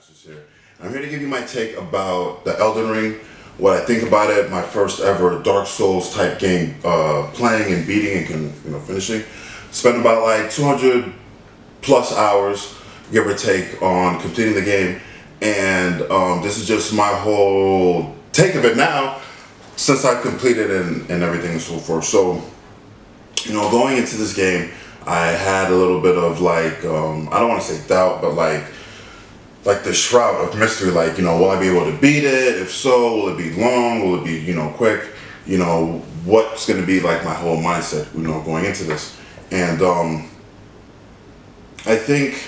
Masters here. I'm here to give you my take about the Elden Ring, what I think about it, my first ever Dark Souls type game, playing and beating and finishing. Spent about like 200 plus hours, give or take, on completing the game, and this is just my whole take of it now, since I've completed and everything and so forth. So, going into this game, I had a little bit of like, I don't want to say doubt, but like the shroud of mystery, like, will I be able to beat it? If so, will it be long? Will it be, quick? What's going to be like my whole mindset, going into this? And I think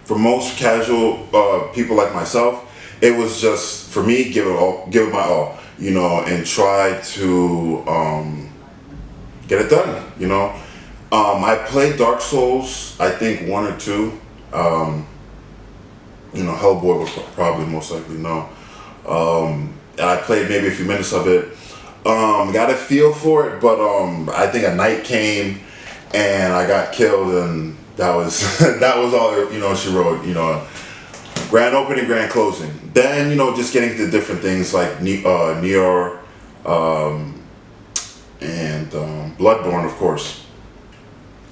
for most casual people like myself, it was just, for me, give it my all, and try to get it done, I played Dark Souls, I think 1 or 2. Hellboy would probably most likely know. And I played maybe a few minutes of it. Got a feel for it, but I think a night came and I got killed, and that was that was all she wrote. Grand opening, grand closing. Then just getting to different things like Nier, and Bloodborne, of course.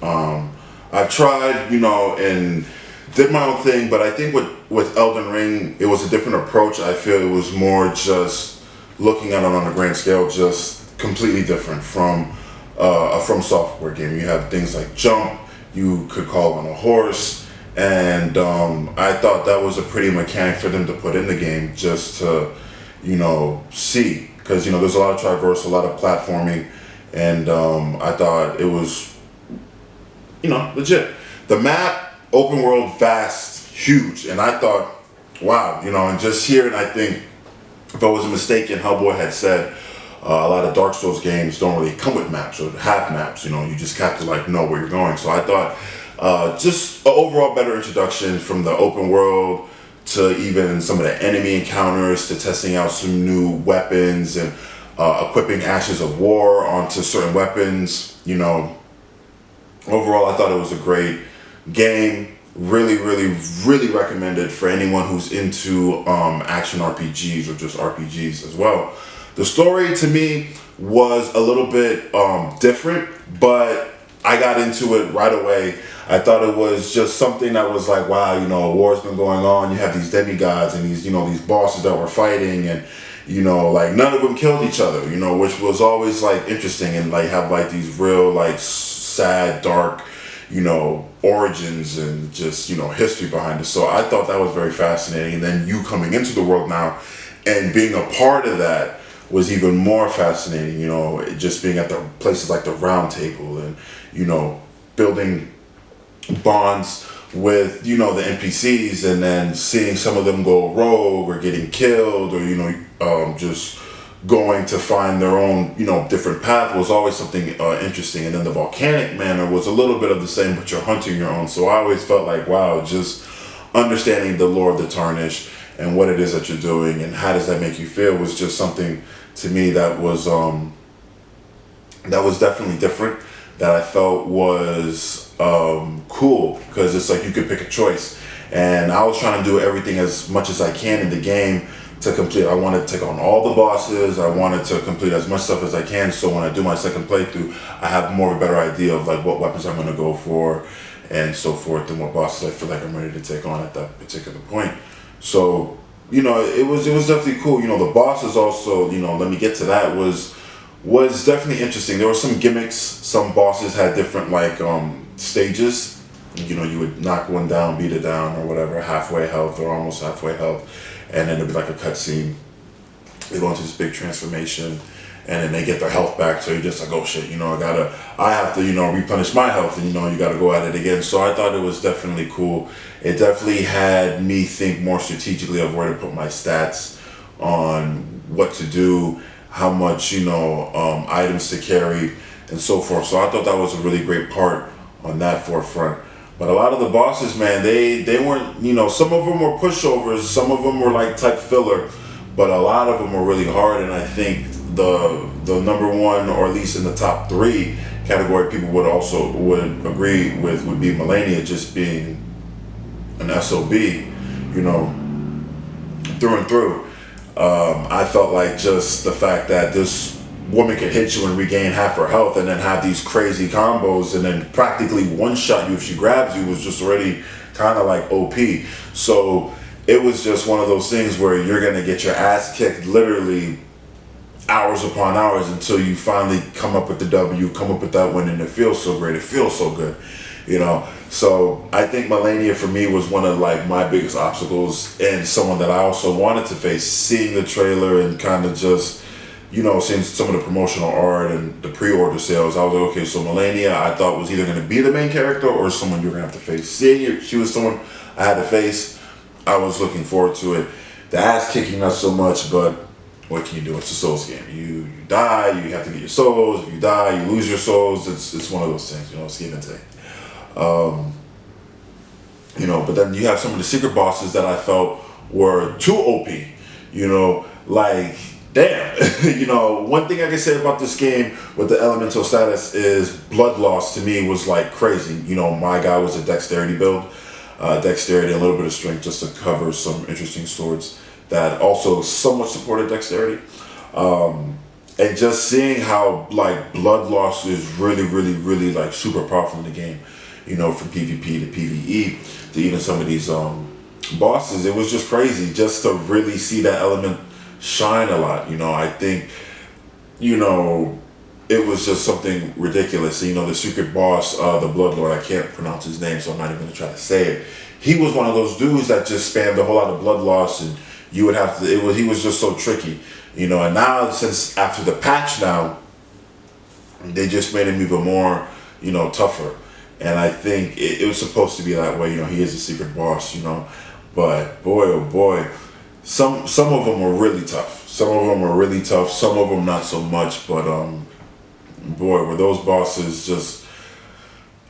I've tried, and did my own thing, but I think with Elden Ring, it was a different approach. I feel it was more just looking at it on a grand scale, just completely different from a From Software game. You have things like jump, you could call on a horse, and I thought that was a pretty mechanic for them to put in the game, just to, see, because there's a lot of traverse, a lot of platforming, and I thought it was, legit. The map, open world, vast, huge, and I thought, wow, and just hearing, I think, if I wasn't mistaken, Hellboy had said a lot of Dark Souls games don't really come with maps or have maps. You just have to know where you're going. So I thought just an overall better introduction from the open world to even some of the enemy encounters to testing out some new weapons and equipping Ashes of War onto certain weapons. Overall, I thought it was a great game. Really, really, really recommended for anyone who's into action RPGs or just RPGs as well. The story to me was a little bit different, but I got into it right away. I thought it was just something that was like, wow, a war's been going on. You have these demigods and these, these bosses that were fighting, and none of them killed each other, which was always like interesting, and have these real sad, dark, origins and just, history behind it. So I thought that was very fascinating. And then you coming into the world now and being a part of that was even more fascinating, just being at the places like the Round Table and, building bonds with, the NPCs, and then seeing some of them go rogue or getting killed or, just going to find their own, different path was always something interesting. And then the volcanic manor was a little bit of the same, but you're hunting your own. So I always felt like, wow, just understanding the lore of the Tarnish and what it is that you're doing and how does that make you feel was just something to me that was definitely different, that I felt was cool, because it's like you could pick a choice. And I was trying to do everything as much as I can in the game to complete. I wanted to take on all the bosses. I wanted to complete as much stuff as I can, so when I do my second playthrough, I have more of a better idea of what weapons I'm going to go for and so forth, and what bosses I feel like I'm ready to take on at that particular point. So it was definitely cool. The bosses also, let me get to that, was definitely interesting. There were some gimmicks. Some bosses had different stages. You would knock one down, beat it down, or whatever, halfway health or almost halfway health, and then it'd be like a cutscene. They go into this big transformation, and then they get their health back. So you're just like, oh shit, I have to, replenish my health, and you got to go at it again. So I thought it was definitely cool. It definitely had me think more strategically of where to put my stats, on what to do, how much, items to carry, and so forth. So I thought that was a really great part on that forefront. But a lot of the bosses, man, they weren't, some of them were pushovers, some of them were type filler, but a lot of them were really hard. And I think the number one, or at least in the top 3 category, people would agree with would be Melania, just being an SOB, you know, through and through. I felt like just the fact that this woman could hit you and regain half her health and then have these crazy combos and then practically one shot you if she grabs you was just already kind of like OP. So it was just one of those things where you're going to get your ass kicked literally hours upon hours until you finally come up with the W, come up with that win, and it feels so great. It feels so good, you know. So I think Melania for me was one of like my biggest obstacles and someone that I also wanted to face. Seeing the trailer and kind of just, you know, seeing some of the promotional art and the pre-order sales, I was like, okay, so Melania I thought was either going to be the main character or someone you're going to have to face. Seeing she was someone I had to face, I was looking forward to it. The ass kicking not so much, but what can you do? It's a Souls game. You die, you have to get your souls. If you die, you lose your souls. It's one of those things, you know, it's give and take. You know, but then you have some of the secret bosses that I felt were too OP. You know, like, damn. You know, one thing I can say about this game with the elemental status is blood loss to me was like crazy. You know, my guy was a dexterity build. Dexterity, a little bit of strength just to cover some interesting swords that also somewhat supported dexterity. And just seeing how like blood loss is really like super powerful in the game, you know, from PvP to PvE to even some of these bosses, it was just crazy just to really see that element shine a lot. You know, I think, you know, it was just something ridiculous. You know, the secret boss, the Bloodlord, I can't pronounce his name, so I'm not even gonna try to say it. He was one of those dudes that just spammed a whole lot of blood loss, and you would have to. He was just so tricky, you know. And now, since after the patch, now they just made him even more, you know, tougher. And I think it was supposed to be that way. You know, he is a secret boss, you know. But boy, oh boy, some of them were really tough. Some of them were really tough. Some of them not so much. But boy, were those bosses just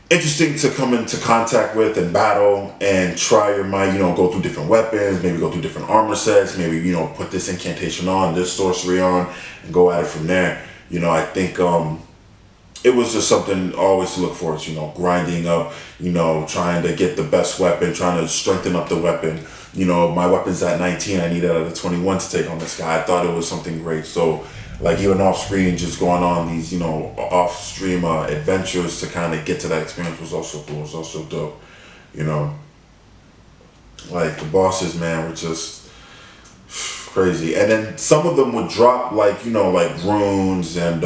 interesting to come into contact with and battle and try your might, you know, go through different weapons, maybe go through different armor sets, maybe, you know, put this incantation on, this sorcery on, and go at it from there. You know, I think it was just something always to look forward to, you know, grinding up, you know, trying to get the best weapon, trying to strengthen up the weapon. You know, my weapon's at 19, I need it at a 21 to take on this guy. I thought it was something great. So, like, even off screen, just going on these, you know, off stream adventures to kind of get to that experience was also cool. It was also dope, you know. Like, the bosses, man, were just crazy. And then some of them would drop, like, you know, like runes and,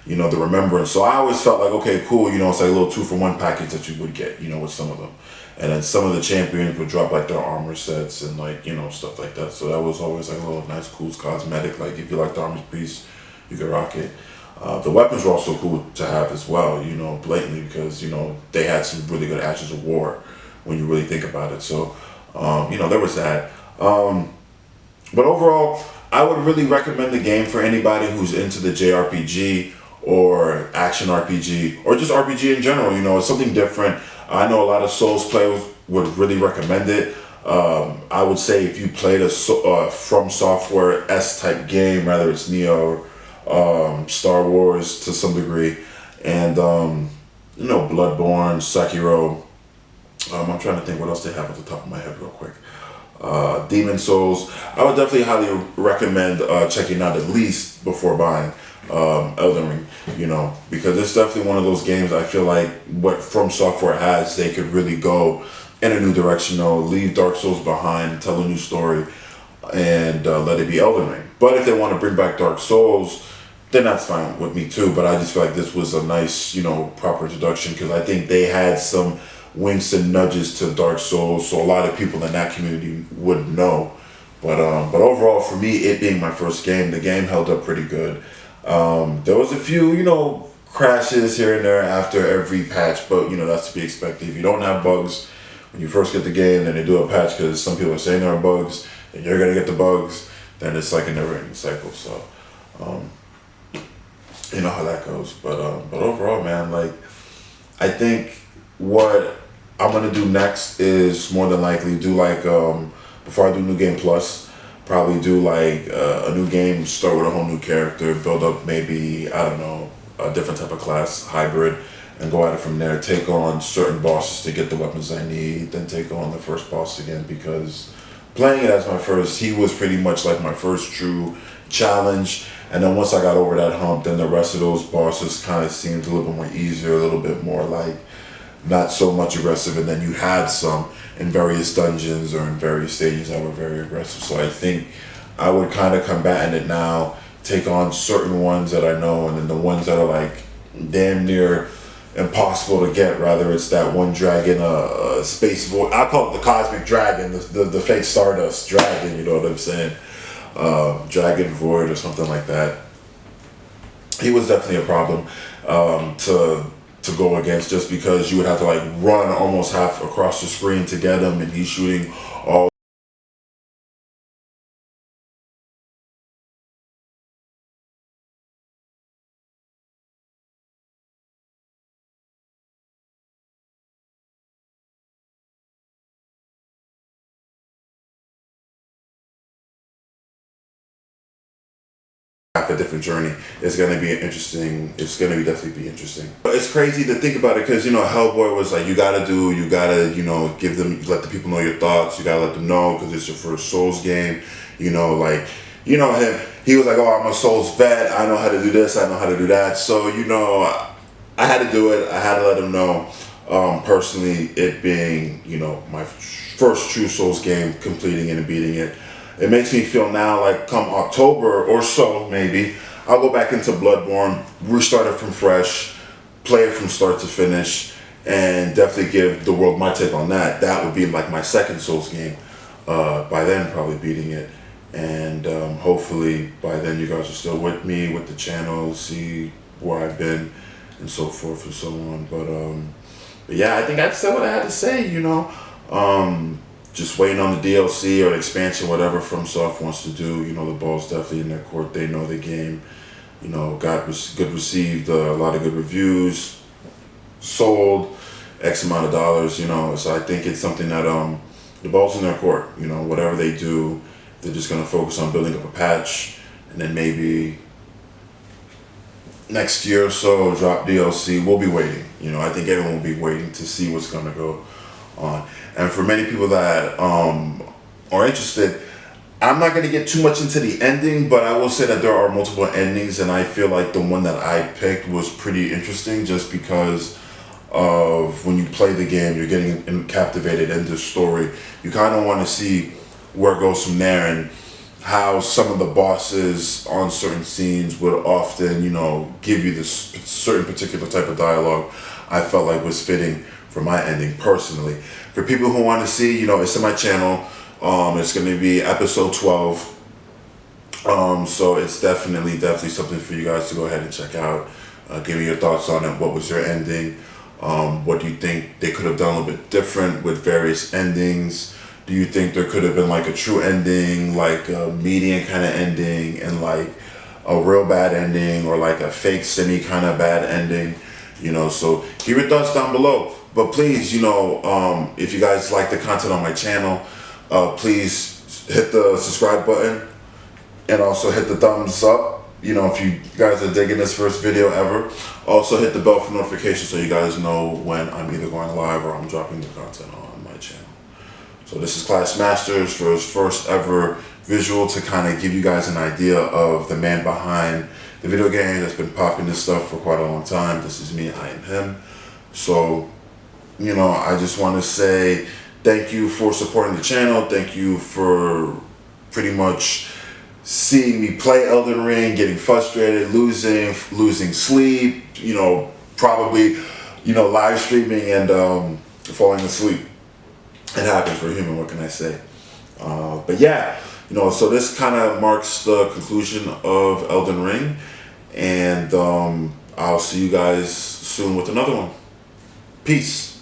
you know, the remembrance. So I always felt like, okay, cool, you know, it's like a little 2-for-1 package that you would get, you know, with some of them. And then some of the champions would drop like their armor sets and like, you know, stuff like that. So that was always like a little nice, cool cosmetic. Like if you like the armor piece, you could rock it. The weapons were also cool to have as well, you know, blatantly, because, you know, they had some really good Ashes of War when you really think about it. So, you know, there was that. But overall, I would really recommend the game for anybody who's into the JRPG or action RPG or just RPG in general. You know, it's something different. I know a lot of Souls players would really recommend it. I would say if you played a From Software S-type game, whether it's Neo, Star Wars to some degree, and you know, Bloodborne, Sekiro. I'm trying to think what else they have at the top of my head real quick. Demon Souls. I would definitely highly recommend checking out at least before buying Elden Ring, you know, because it's definitely one of those games I feel like what From Software has, they could really go in a new direction, you know, leave Dark Souls behind, tell a new story, and let it be Elden Ring. But if they want to bring back Dark Souls, then that's fine with me too. But I just feel like this was a nice, you know, proper introduction, because I think they had some winks and nudges to Dark Souls, so a lot of people in that community would know. But overall, for me, it being my first game, the game held up pretty good. There was a few, you know, crashes here and there after every patch, but, you know, that's to be expected. If you don't have bugs when you first get the game, then they do a patch because some people are saying there are bugs, and you're going to get the bugs, then it's like a never-ending cycle. So, you know how that goes. But overall, man, like, I think what I'm going to do next is more than likely do like, before I do New Game Plus, probably do like a new game, start with a whole new character, build up maybe, I don't know, a different type of class, hybrid, and go at it from there. Take on certain bosses to get the weapons I need, then take on the first boss again, because playing it as my first, he was pretty much like my first true challenge. And then once I got over that hump, then the rest of those bosses kind of seemed a little bit more easier, a little bit more like not so much aggressive. And then you had some in various dungeons or in various stages that were very aggressive. So I think I would kind of combat it now, take on certain ones that I know, and then the ones that are like damn near impossible to get. Rather, it's that one dragon, space void. I call it the cosmic dragon, the fake Stardust dragon. You know what I'm saying? Dragon Void or something like that. He was definitely a problem to go against, just because you would have to like run almost half across the screen to get him, and he's shooting all a different journey. It's gonna be interesting. It's gonna be definitely be interesting. But it's crazy to think about it, because Hellboy was like, you gotta give them, let the people know your thoughts. You gotta let them know, because it's your first Souls game. Him. He was like, oh, I'm a Souls vet. I know how to do this. I know how to do that. So I had to do it. I had to let him know. Personally, it being my first true Souls game, completing it and beating it. It makes me feel now like come October or so, maybe, I'll go back into Bloodborne, restart it from fresh, play it from start to finish, and definitely give the world my take on that. That would be like my second Souls game. By then, probably beating it. And hopefully by then you guys are still with me, with the channel, see where I've been, and so forth and so on. But yeah, I think I said what I had to say, just waiting on the DLC or the expansion, whatever FromSoft wants to do. The ball's definitely in their court. They know the game. Got good received, a lot of good reviews, sold X amount of dollars. So I think it's something that the ball's in their court. Whatever they do, they're just gonna focus on building up a patch, and then maybe next year or so drop DLC. We'll be waiting. I think everyone will be waiting to see what's gonna go on. And for many people that are interested, I'm not going to get too much into the ending, but I will say that there are multiple endings, and I feel like the one that I picked was pretty interesting, just because of when you play the game, you're getting captivated in the story. You kind of want to see where it goes from there, and how some of the bosses on certain scenes would often, give you this certain particular type of dialogue. I felt like was fitting for my ending personally. For people who want to see, it's in my channel. It's going to be episode 12. So it's definitely something for you guys to go ahead and check out. Give me your thoughts on it. What was your ending? What do you think they could have done a little bit different with various endings? Do you think there could have been like a true ending, like a median kind of ending, and like a real bad ending, or like a fake semi kind of bad ending? So give your thoughts down below. But please, if you guys like the content on my channel, please hit the subscribe button, and also hit the thumbs up, if you guys are digging this first video ever. Also hit the bell for notifications, so you guys know when I'm either going live or I'm dropping the content on my channel. So this is Class Masters for his first ever visual, to kind of give you guys an idea of the man behind the video game that's been popping this stuff for quite a long time. This is me, I am him. So I just want to say thank you for supporting the channel. Thank you for pretty much seeing me play Elden Ring, getting frustrated, losing sleep, probably, live streaming and falling asleep. It happens, we're human, what can I say? But yeah, so this kind of marks the conclusion of Elden Ring, and I'll see you guys soon with another one. Peace.